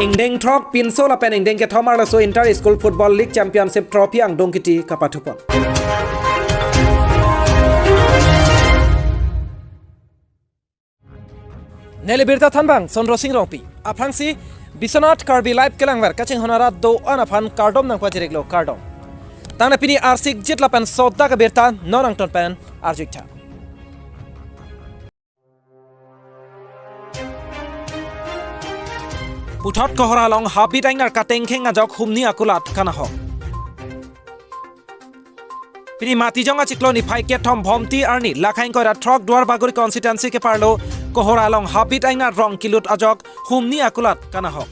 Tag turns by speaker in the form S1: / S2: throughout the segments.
S1: Ingdeng Trok Pinso la pen Ingdeng ke thomar la so Inter School Football League Championship Trophy ang dongkiti kapatupon. Abirta thanbang Sondro Singh Rongpi aprangsi Biswanath Karbi live kelangwer kaching honara do anaphan kardom nang pajireglo kardom. Tangna Pini arsik jitla pen Sodak Abirta nonang ton pen arjikta. Puthot kohora long habit aingnar kateng khenga jok humni akulat kana ho. Pini mati jonga chikloni phai ke thom bhomti arni lakhain kora trok duar bagori constituency ke parlo kohora long habit aingnar rong kilut ajok humni akulat kana ho.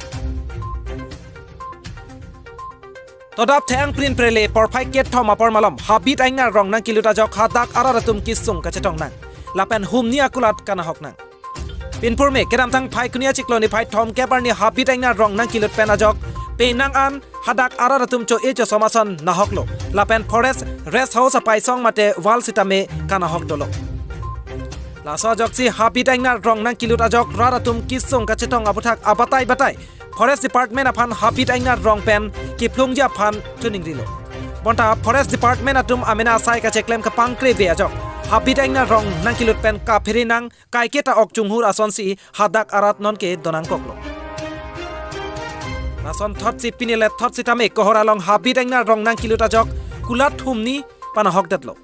S1: Todap thang prin prele por phai ke thom apor malom habit aingnar rong nang kilut ajok hadak araratum kisung kachetong nang lapen humni akulat kana hok nang. Pinpur me kedam tang phai kunia chikloni phai thom ke parni habit aingnar rong nang kilut penajok penang an hadak araratum cho echo somason nahoklo lapen forest rest house apai song mate wall sitame kana hok dolo la so joksi habit aingnar rong nang kilut ajok raratum kisung kachetong abuthak abatai batai forest department aphan habit aingnar rong pen kiplungja phan tuning dilo bonta forest department atum amena sai ka cheklem ka pangkre be ajok habit aingnar rong nang kilut pen ka phiri nang kaiketa ok chunghur asonsi hadak arat non ke donang koklo Nason thot si Pini le thot si tame kohora long habit aingnar rong nang kilut ajok kulat humni pana hok datlo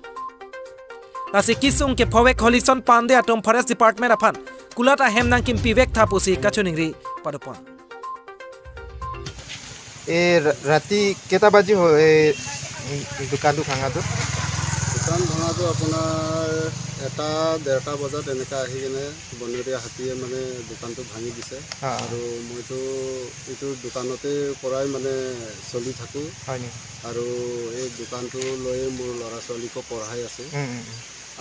S1: nasi kisung ke phowek holison pande atom forest department aphan kulat a hem nang kim pivek thapusi kachuningri padupon
S2: ৰাতি কেইটা বাজি দোকানটো ভাঙাটো
S3: দোকান ভাঙাটো আপোনাৰ 1-1:30 বজাত এনেকৈ আহি কিনে বনৰীয়া হাতীয়ে মানে দোকানটো ভাঙি দিছে আৰু মইতো এইটো দোকানতে পৰাই মানে চলি থাকোঁ আৰু এই দোকানটো লৈ মোৰ ল'ৰা ছোৱালীকো পঢ়াই আছোঁ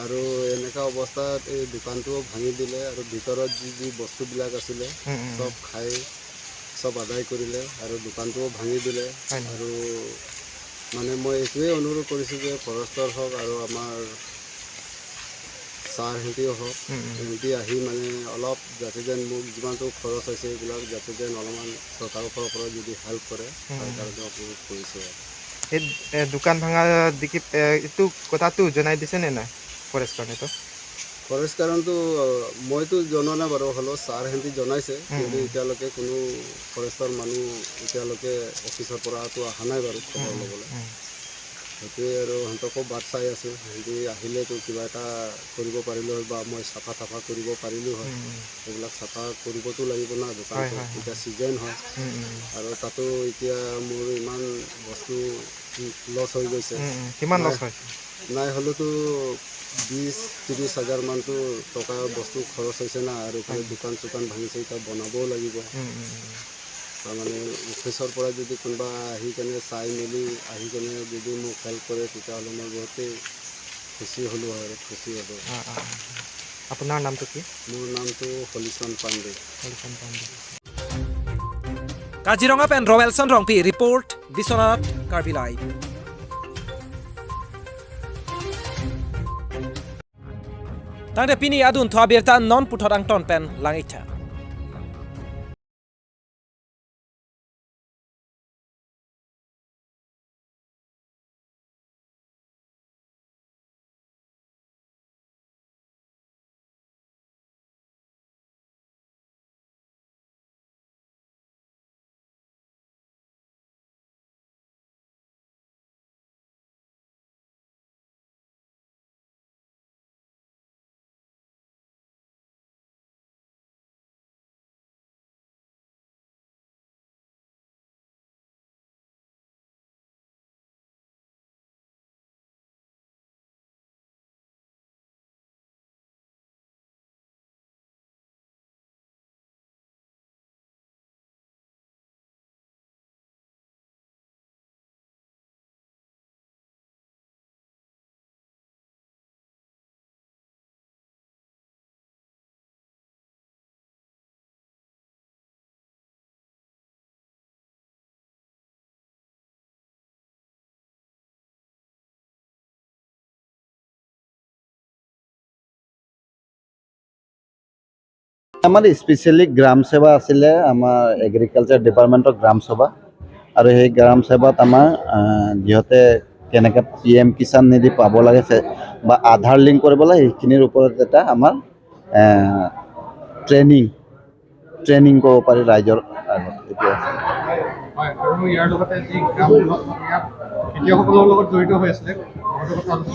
S3: আৰু এনেকুৱা অৱস্থাত এই দোকানটোও ভাঙি দিলে আৰু ভিতৰত যি বস্তুবিলাক আছিলে চব খাই সব আদায় কৰিলে আৰু দোকানটোও ভাঙি দিলে আৰু মানে মই এইটোৱে অনুৰোধ কৰিছোঁ যে ফৰেষ্টৰ হওক আৰু আমাৰ ছাৰহঁতেও হওক এহেঁতি আহি মানে অলপ যাতে যেন মোক যিমানটো খৰচ হৈছে এইবিলাক যাতে যেন অলপমান চৰকাৰৰ ফালৰ পৰা যদি হেল্প কৰে তাৰ কাৰণে অনুৰোধ কৰিছোঁ
S2: এই দোকান ভাঙা দেখি এইটো কথাটো জনাই দিছেনে নাই ফৰেষ্ট কাৰণেতো
S3: ফৰেষ্ট কাৰণটো মইতো জনোৱা নাই বাৰু হ'লেও ছাৰহঁতে জনাইছে কিন্তু এতিয়ালৈকে কোনো ফৰেষ্টৰ মানুহ এতিয়ালৈকে অফিচৰ পৰাতো অহা নাই বাৰু খবৰ ল'বলৈ সেইটোৱে আৰু সিহঁতকো বাট চাই আছোঁ সিহঁতি আহিলেতো কিবা এটা কৰিব পাৰিলোঁ হয় বা মই চাফা কৰিব পাৰিলোঁ হয় সেইবিলাক চাফা কৰিবতো লাগিব না দোকানটো এতিয়া ছিজন হয় আৰু তাতো এতিয়া মোৰ ইমান বস্তু লছ হৈ গৈছে
S2: কিমান লছ হয়
S3: নাই হ'লেতো 20-30 হাজাৰ মানটো টকা বস্তু খৰচ হৈছে না আৰু দোকান চোকান ভাঙিছে এতিয়া বনাবও লাগিব তাৰমানে অফিচৰ পৰা যদি কোনোবা আহি কেনে চাই মেলি আহি কেনে যদি মোক হেল্প কৰে তেতিয়াহ'লে মই বহুতেই খুচি হ'লোঁ আৰু খুচি হ'লোঁ
S2: আপোনাৰ নামটো কি
S3: মোৰ নামটো হলিচন পাণ্ডে
S1: কাজিৰঙা পেন ৰৱেলছন ৰংপি report Biswanath Karbi live Tangde Pini adun to Abirta non puthot ang ton pen langitha
S4: আমাৰ স্পেচিয়েলি গ্ৰাম সেৱা আছিলে আমাৰ এগ্ৰিকালচাৰ ডিপাৰ্টমেণ্টৰ গ্ৰাম সভা আৰু সেই গ্ৰাম সেৱাত আমাৰ যিহঁতে কেনেকৈ PM কিষাণ নিধি পাব লাগে বা আধাৰ লিংক কৰিব লাগে সেইখিনিৰ ওপৰত এটা আমাৰ ট্ৰেইনিং কৰিব পাৰি ৰাইজৰ আগত এইটো আছে।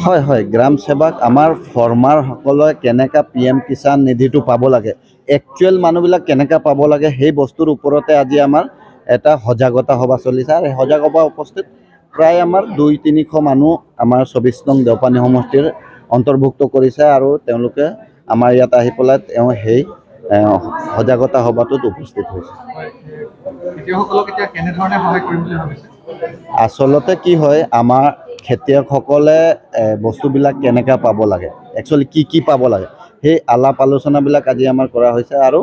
S4: হয় হয় গ্ৰাম সেৱাক আমাৰ ফাৰ্মাৰসকলে কেনেকৈ PM কিষাণ নিধিটো পাব লাগে একচুৱেল মানুহবিলাক কেনেকৈ পাব লাগে সেই বস্তুৰ ওপৰতে আজি আমাৰ এটা সজাগতা সভা চলিছে আৰু সজাগ সভা উপস্থিত প্ৰায় আমাৰ 200-300 মানুহ আমাৰ 24 নং দেওপানী সমষ্টিৰ অন্তৰ্ভুক্ত কৰিছে আৰু তেওঁলোকে আমাৰ ইয়াত আহি পেলাই তেওঁ সেই সজাগতা সভাটোত উপস্থিত হৈছে। আচলতে কি হয় আমাৰ খেতিয়কসকলে বস্তুবিলাক কেনেকৈ পাব লাগে একচুৱেলি কি পাব লাগে সেই আলাপ আলোচনাবিলাক আজি আমাৰ কৰা হৈছে আৰু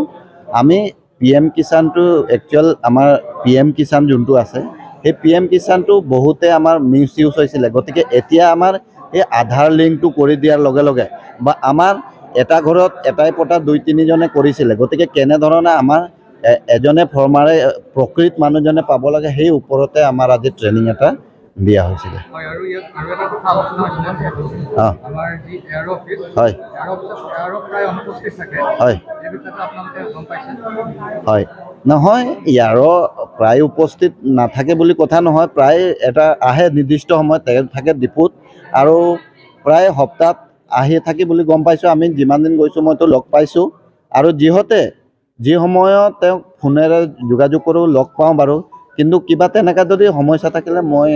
S4: আমি PM কিষাণটো একচুৱেল আমাৰ PM কিষাণ যোনটো আছে সেই PM কিষাণটো বহুতে আমাৰ মিছ ইউজ হৈছিলে গতিকে এতিয়া আমাৰ এই আধাৰ লিংকটো কৰি দিয়াৰ লগে লগে বা আমাৰ এটা ঘৰত এটাই পতা 2-3 জনে কৰিছিলে গতিকে কেনেধৰণে আমাৰ এজনে ফাৰ্মাৰে প্ৰকৃত মানুহজনে পাব লাগে সেই ওপৰতে আমাৰ আজি ট্ৰেইনিং এটা দিয়া হৈছিলে। হয় হয় নহয় ইয়াৰো প্ৰায় উপস্থিত নাথাকে বুলি কথা নহয় প্ৰায় এটা আহে নিৰ্দিষ্ট সময়ত থাকে ডিপুত আৰু প্ৰায় সপ্তাহত আহি থাকি বুলি গম পাইছোঁ আমি যিমান দিন গৈছোঁ মইতো লগ পাইছোঁ আৰু যি সময়ত তেওঁক ফোনেৰে যোগাযোগ কৰোঁ লগ পাওঁ বাৰু কিন্তু কিবা তেনেকৈ যদি সমস্যা থাকিলে মই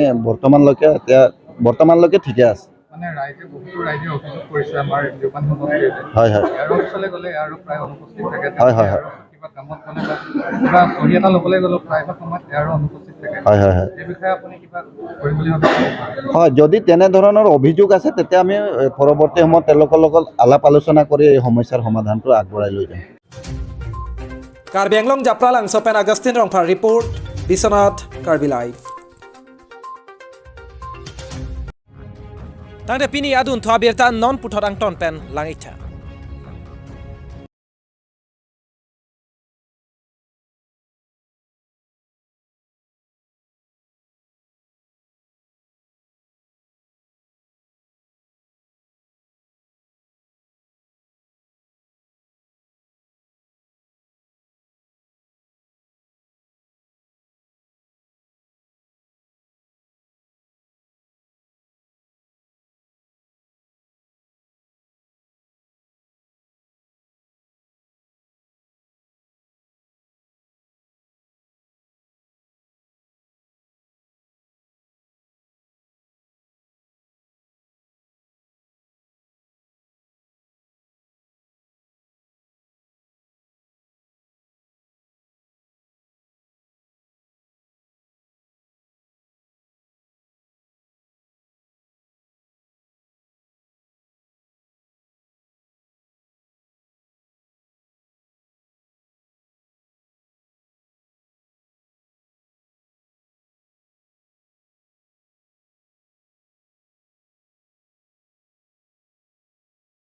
S4: বৰ্তমানলৈকে ঠিকে আছে। হয় হয় হয় হয় হয় হয় যদি তেনেধৰণৰ অভিযোগ আছে তেতিয়া আমি পৰৱৰ্তী সময়ত তেওঁলোকৰ লগত আলাপ আলোচনা কৰি এই সমস্যাৰ সমাধানটো আগবঢ়াই লৈ যাম।
S1: Karbi Anglong Japralang Sopen Agustin Rongpar Report Biswanath Karbi Live. Tangde Pini adun to Abirta non putorang ton pen langita.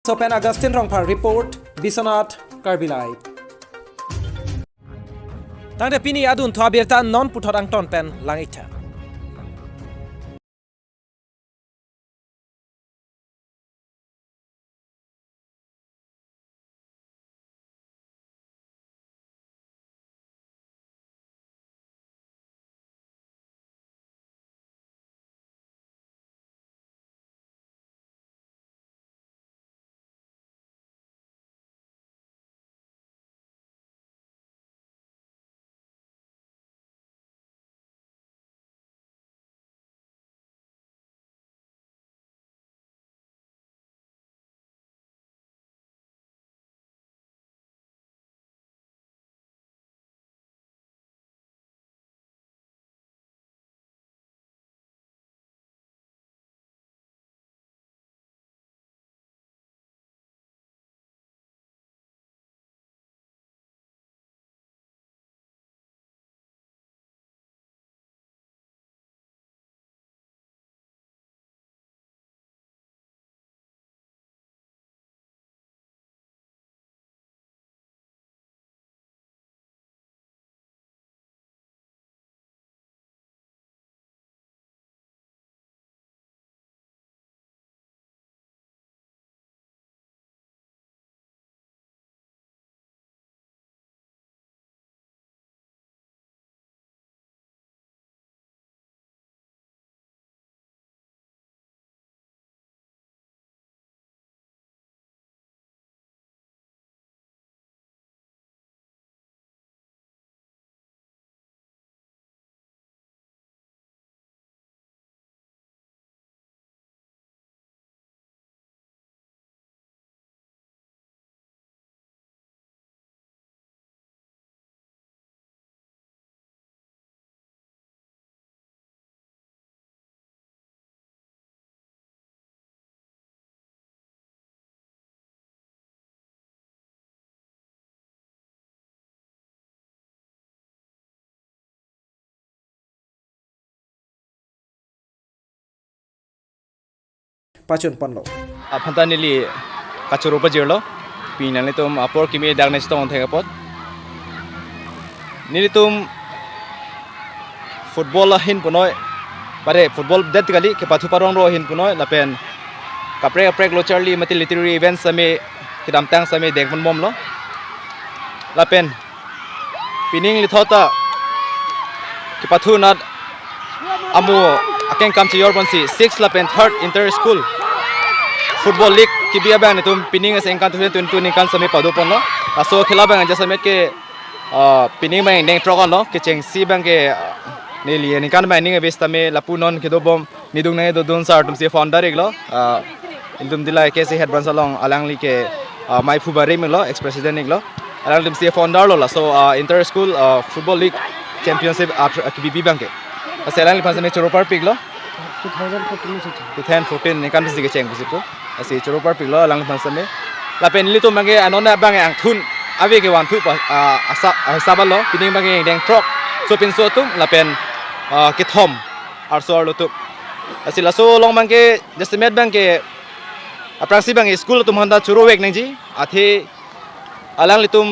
S1: Sopen Agustin Rongpar Report Biswanath Karbi Live. Tangde Pini adun to Abirta non putorang ton pen langita. pachun ponlo
S5: Pantanili kachurupa jirlo pinang nitum apor kimi dagnes tong thegapot nilitum football hin punoi pare football det kali ke pathu parong ro hin punoi lapen kapre lo charlie mati literary events sami kidam tang sami dengpon mom lo lapen pining li thota ke pathu nat amu akeng kam chi yor bonsi 6 lapen 3rd inter school football league ki bia bang nitum pining aseng kan 2022 ni kan sami padu pon lo aso khela bang jasa met ke pining bang deng trokan lo ke cheng si bang ke nili ni kan bang ning bes tame lapunon ke do bom nidung nai do don sar tum se founder eklo indum dilai ke se head ban salong alang li ke mai phubare melo ex president eklo alang tum se founder lo la so inter school football league championship ki bi bang ke aselang li pan same choro par piglo 2014 ni kan bisi ke cheng bisi ko asi choro par piglo alang li pan same la pen li to mange anona bang ang thun ave ke wan thu asa sabalo pining bang deng trok so pin so tum la pen ke thom ar so lo tu asi la so long bang ke jestimet bang ke aprangsi bang school tum handa churo wek nang ji athe alang li tum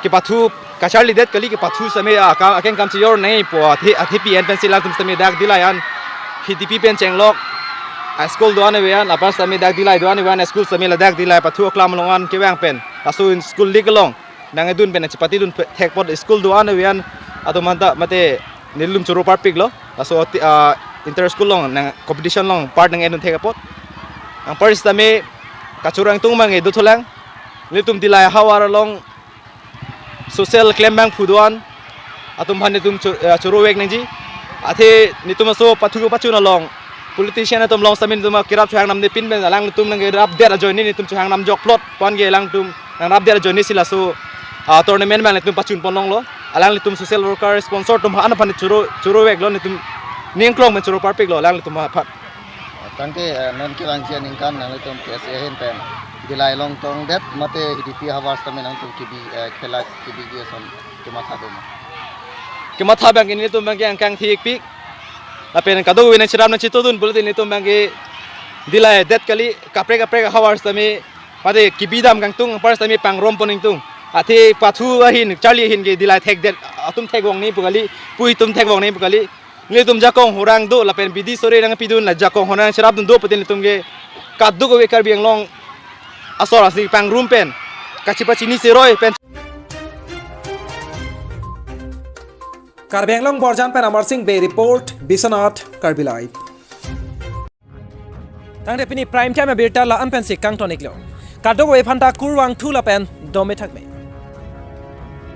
S5: ke pathu kachar li det kali ke pathu same aken kam chi yor nei po athe pn pencil tum same dak dilayan hidp pen chenglok school doane wean apar same dak dilai doane wean school same la dak dilai pathu oklam longan ke wang pen asu in school lig long nang edun pen chipati dun thek pot school doane wean atu manta mate nilum churo par pig lo aso inter school long nang competition long part nang edun thek pot ang paris tame kachurang tung mang edu tholang litum dilai hawar long social claim bank phuduan atum bhane tum churo wek nang ji athe nitum so pathu pachu na long politician atum long samin tum kirap chhang nam ne pin ben alang tum nang rap der join ni tum chhang nam jok plot pon ge lang tum nang rap der join ni sila so tournament mang tum pachun pon long lo alang tum social worker sponsor tum han bhane churo wek lo ni tum ning klong men churo parpik lo alang tum phat
S3: tangke non kilang sian ingkan nang tum psa hen pen dilai long tong det mate hidp hawas tamen nang tum kibi khela kibi ge som tuma thadum
S5: ke matha bang ni tum bang ang kang thik pik apen kadu win chiram na chitodun bulti ni tum bang ge dilai det kali kapre hawars tami pade kibidam kang tung pars tami pang rom poning tung athe pathu hin charlie hin ge dilai thek det atum thek wong ni pugali pui tum thek wong ni pugali ni tum jakong horang do lapen bidi sore nang pidun la jakong honang chirap dun do patin tum ge kaddu go we karbi ang long asor asli pang room pen kachipachi ni seroi pen
S1: Karbi long borjan pen amar singh be report Biswanath Karbi live tangde pini prime time Abirta la an pen sik kang tonik lo kaddo we phanta kurwang thula pen dome thakme